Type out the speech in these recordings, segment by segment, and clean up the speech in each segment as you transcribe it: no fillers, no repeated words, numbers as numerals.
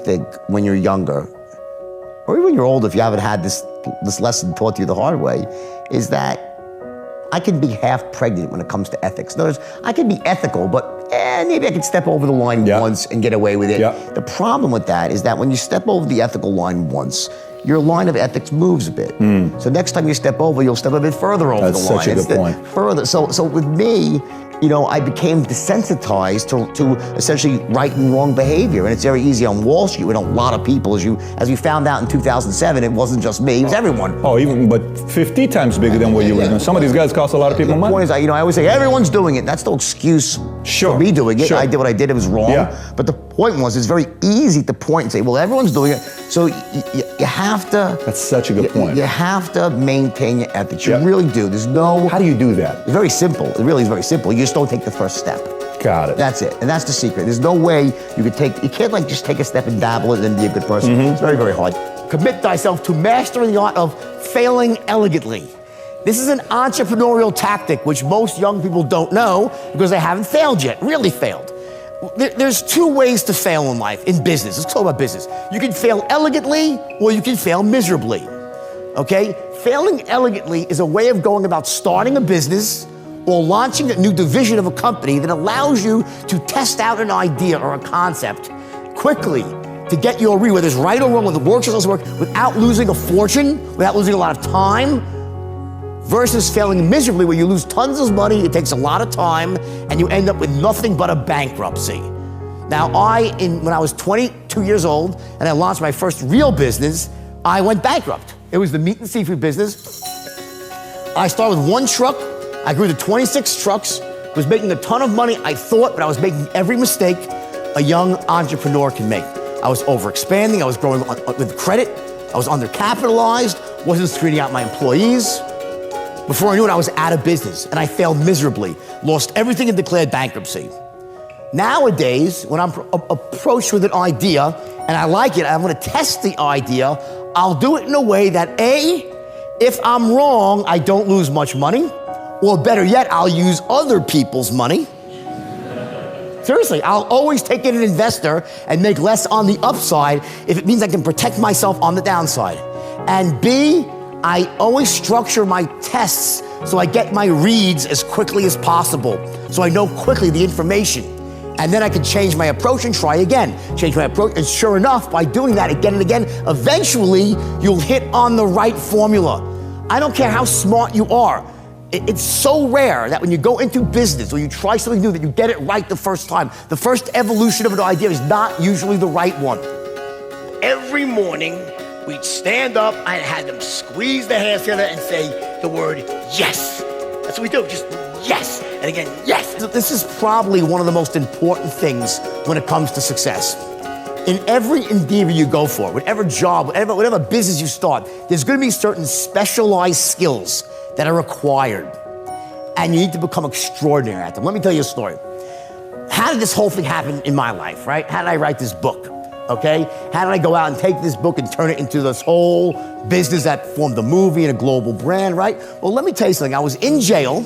think when you're younger, or even when you're older, if you haven't had this lesson taught to you the hard way, is that I can be half pregnant when it comes to ethics. In other words, I can be ethical, but maybe I can step over the line once and get away with it. The problem with that is that when you step over the ethical line once, your line of ethics moves a bit. So next time you step over, you'll step a bit further over the line. That's such a good point. Further. So with me, you know, I became desensitized to essentially right and wrong behavior. And it's very easy on Wall Street when a lot of people, as we found out in 2007, it wasn't just me, it was everyone. Oh, but 50 times bigger than what you were doing. Some of these guys cost a lot of people money. The point is, I always say, everyone's doing it. That's no excuse for me doing it. I did what I did, it was wrong. But the point was, it's very easy to point and say, well, everyone's doing it. So you have to... That's such a good point. You have to maintain your ethics. You really do. There's no... How do you do that? It's very simple. It really is very simple. You just don't take the first step. Got it. That's it. And that's the secret. There's no way you can't like just take a step and dabble it and then be a good person. It's very, very hard. Commit thyself to mastering the art of failing elegantly. This is an entrepreneurial tactic which most young people don't know because they haven't failed yet, really failed. There's two ways to fail in life, in business. Let's talk about business. You can fail elegantly or you can fail miserably, okay? Failing elegantly is a way of going about starting a business or launching a new division of a company that allows you to test out an idea or a concept quickly to get your read, whether it's right or wrong, whether it works or doesn't work, without losing a fortune, without losing a lot of time, versus failing miserably where you lose tons of money, it takes a lot of time, and you end up with nothing but a bankruptcy. Now, when I was 22 years old and I launched my first real business, I went bankrupt. It was the meat and seafood business. I started with one truck. I grew to 26 trucks, was making a ton of money, I thought, but I was making every mistake a young entrepreneur can make. I was overexpanding, I was growing with credit, I was undercapitalized, wasn't screening out my employees. Before I knew it, I was out of business, and I failed miserably, lost everything and declared bankruptcy. Nowadays, when I'm approached with an idea, and I like it, I want to test the idea, I'll do it in a way that A, if I'm wrong, I don't lose much money, or better yet, I'll use other people's money. Seriously, I'll always take in an investor and make less on the upside if it means I can protect myself on the downside. And B, I always structure my tests so I get my reads as quickly as possible, so I know quickly the information. And then I can change my approach and try again. Change my approach, and sure enough, by doing that again and again, eventually you'll hit on the right formula. I don't care how smart you are. It's so rare that when you go into business or you try something new that you get it right the first time. The first evolution of an idea is not usually the right one. Every morning, we'd stand up, I had them squeeze their hands together and say the word yes. That's what we do, just yes. And again, yes. This is probably one of the most important things when it comes to success. In every endeavor you go for, whatever job, whatever business you start, there's gonna be certain specialized skills that are required, and you need to become extraordinary at them. Let me tell you a story. How did this whole thing happen in my life, right? How did I write this book, okay? How did I go out and take this book and turn it into this whole business that formed a movie and a global brand, right? Well, let me tell you something. I was in jail,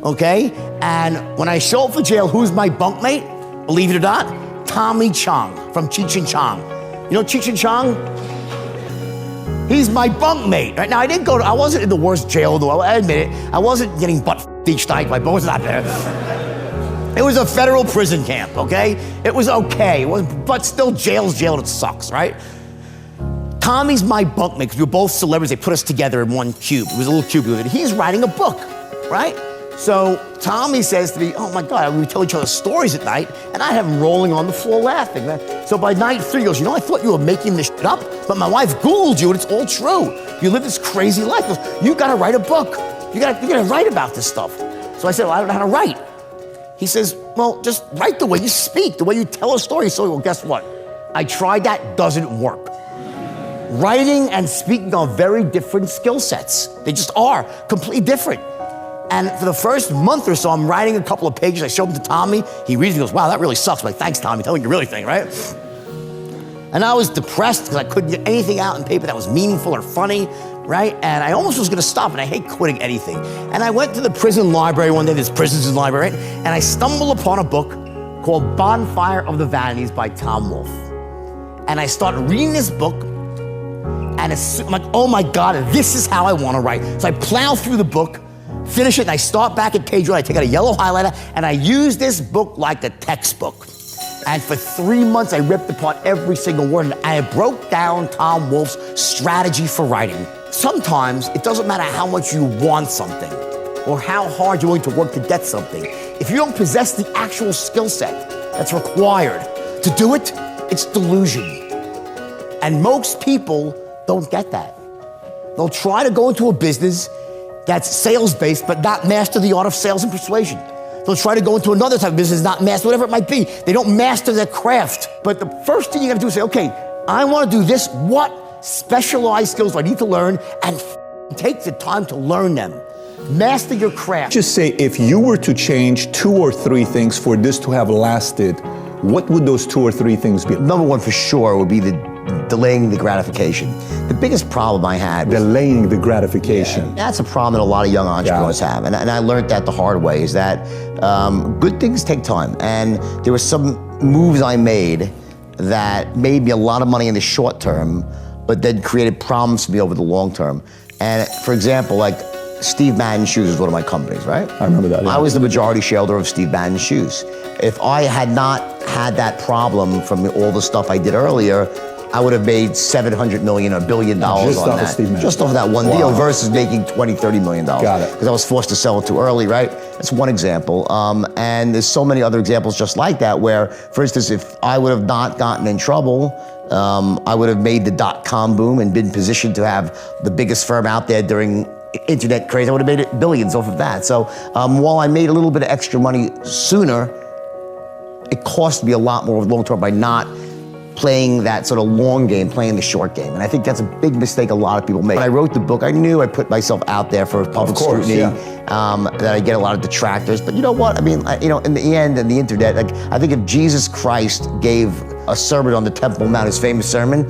okay? And when I show up for jail, who's my bunkmate? Believe it or not, Tommy Chong from Cheech and Chong. You know Cheech and Chong? He's my bunkmate. Right now, I wasn't in the worst jail in the world. I admit it. I wasn't getting butt each night. My butt was not there. It was a federal prison camp, okay? It was okay. But still, jail's jail. It sucks, right? Tommy's my bunkmate because we were both celebrities. They put us together in one cube. It was a little cube. And he's writing a book, right? So Tommy says to me, oh my God, we tell each other stories at night, and I have him rolling on the floor laughing. So by night 3, he goes, you know, I thought you were making this shit up, but my wife Googled you and it's all true. You live this crazy life. He goes, you gotta write a book. You gotta write about this stuff. So I said, well, I don't know how to write. He says, well, just write the way you speak, the way you tell a story. So, well, guess what? I tried that, doesn't work. Writing and speaking are very different skill sets. They just are completely different. And for the first month or so, I'm writing a couple of pages. I show them to Tommy. He reads it and goes, wow, that really sucks. I'm like, thanks, Tommy. Tell me what you really think, right? And I was depressed because I couldn't get anything out in paper that was meaningful or funny, right? And I almost was going to stop, and I hate quitting anything. And I went to the prison library one day. There's prisons in the library, right? And I stumbled upon a book called Bonfire of the Vanities by Tom Wolfe. and I start reading this book, and I'm like, oh my God, this is how I want to write. So I plow through the book, finish it, and I start back at page 1. I take out a yellow highlighter, and I use this book like a textbook. And for 3 months, I ripped apart every single word, and I broke down Tom Wolfe's strategy for writing. Sometimes it doesn't matter how much you want something or how hard you're willing to work to get something. If you don't possess the actual skill set that's required to do it, it's delusion. And most people don't get that. They'll try to go into a business that's sales-based, but not master the art of sales and persuasion. They'll try to go into another type of business, not master, whatever it might be. They don't master their craft. But the first thing you gotta do is say, okay, I wanna do this. What specialized skills do I need to learn? And take the time to learn them. Master your craft. Just say, if you were to change 2 or 3 things for this to have lasted, what would those 2 or 3 things be? Number one for sure would be the delaying the gratification. The biggest problem I had was Delaying the gratification. that's a problem that a lot of young entrepreneurs have. And I learned that the hard way, is that good things take time. And there were some moves I made that made me a lot of money in the short term, but then created problems for me over the long term. And for example, like Steve Madden Shoes is one of my companies, right? I remember that. Yeah. I was the majority shareholder of Steve Madden Shoes. If I had not had that problem from all the stuff I did earlier, I would have made $700 million or $1 billion Just on off of that. Steve Madden. Just off of that one deal versus making $20, $30 million. Got it. Because I was forced to sell it too early, right? That's one example. And there's so many other examples just like that where, for instance, if I would have not gotten in trouble, I would have made the dot-com boom and been positioned to have the biggest firm out there during internet craze. I would have made it billions off of that. So while I made a little bit of extra money sooner, it cost me a lot more long term by not playing that sort of long game, playing the short game. And I think that's a big mistake a lot of people make. When I wrote the book, I knew I put myself out there for public scrutiny, that I get a lot of detractors. But you know what? I mean, in the end, in the internet, like, I think if Jesus Christ gave a sermon on the Temple Mount, his famous sermon,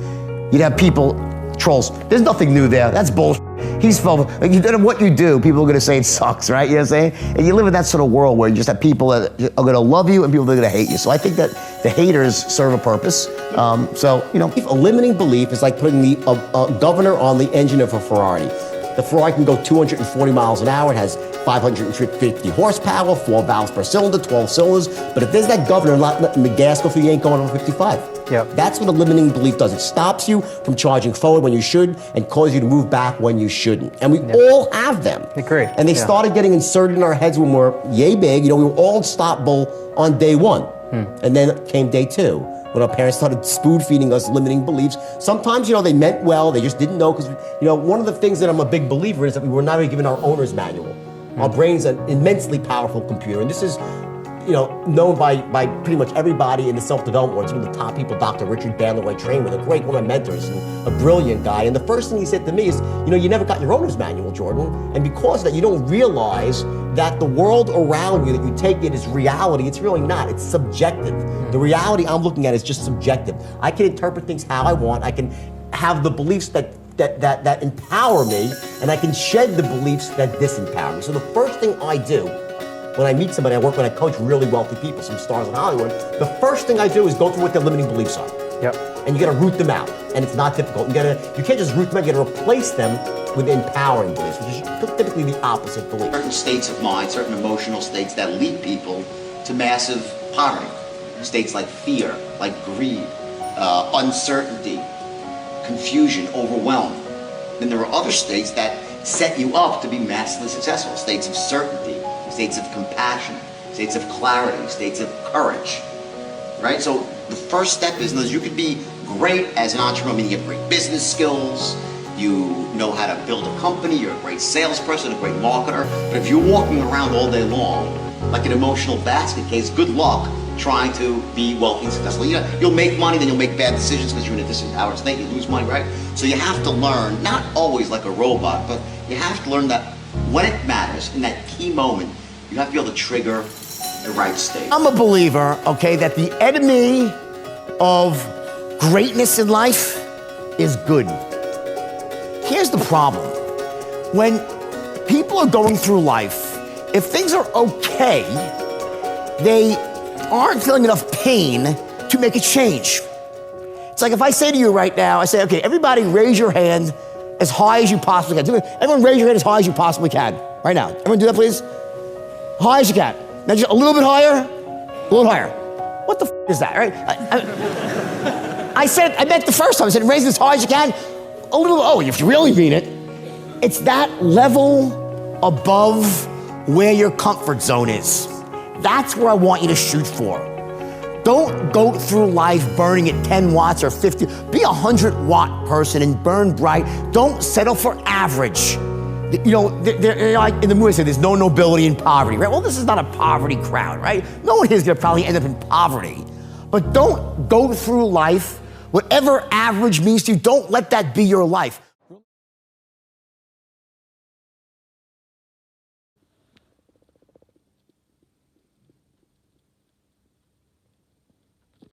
you'd have people, trolls, there's nothing new there, that's bullshit. He's full of, like, no matter what you do, people are gonna say it sucks, right? You know what I'm saying? And you live in that sort of world where you just have people that are gonna love you and people that are gonna hate you. So I think that the haters serve a purpose. So, you know. A limiting belief is like putting the governor on the engine of a Ferrari. The Ferrari can go 240 miles an hour. It has 550 horsepower, 4 valves per cylinder, 12 cylinders. But if there's that governor not letting the gas go through, you ain't going over 55. Yep. That's what a limiting belief does. It stops you from charging forward when you should and causes you to move back when you shouldn't. And we all have them. Agreed. And they started getting inserted in our heads when we're yay big. You know, we were all unstoppable on day 1. And then came day 2. When our parents started spoon feeding us limiting beliefs. Sometimes, you know, they meant well, they just didn't know, because, you know, one of the things that I'm a big believer in is that we were not even given our owner's manual. Our brain's an immensely powerful computer, and this is, you know, known by pretty much everybody in the self-development world. Some of the top people, Dr. Richard Bandler, who I trained with, one of my mentors, and a brilliant guy. And the first thing he said to me is, you know, you never got your owner's manual, Jordan, and because of that, you don't realize that the world around you that you take it as reality. It's really not. It's subjective. The reality I'm looking at is just subjective. I can interpret things how I want. I can have the beliefs that empower me, and I can shed the beliefs that disempower me. So the first thing I do when I meet somebody, I coach really wealthy people, some stars in Hollywood. The first thing I do is go through what their limiting beliefs are. Yep. And you gotta root them out. And it's not difficult. You can't just root them out, you gotta replace them with empowering beliefs, which is typically the opposite belief. Certain states of mind, certain emotional states that lead people to massive poverty. States like fear, like greed, uncertainty, confusion, overwhelm. Then there are other states that set you up to be massively successful. States of certainty, states of compassion, states of clarity, states of courage, right? So the first step is you could be great as an entrepreneur, meaning you have great business skills, you know how to build a company, you're a great salesperson, a great marketer, but if you're walking around all day long like an emotional basket case, good luck trying to be wealthy and successful. You'll make money, then you'll make bad decisions because you're in a disempowered state, you lose money, right? So you have to learn, not always like a robot, but you have to learn that when it matters, in that key moment, you have to be able to trigger the right state. I'm a believer, okay, that the enemy of greatness in life is good. Here's the problem. When people are going through life, if things are okay, they aren't feeling enough pain to make a change. It's like if I say to you right now, I say, okay, everybody raise your hand as high as you possibly can. Everyone raise your hand as high as you possibly can. Right now. Everyone do that, please? High as you can. Now just a little bit higher, a little higher. What the is that, right? I meant the first time. I said raise it as high as you can. A little, oh, if you really mean it. It's that level above where your comfort zone is. That's where I want you to shoot for. Don't go through life burning at 10 watts or 50. Be a 100-watt person and burn bright. Don't settle for average. You know, like in the movie, I said there's no nobility in poverty, right? Well, this is not a poverty crowd, right? No one here is gonna probably end up in poverty. But don't go through life, whatever average means to you, don't let that be your life.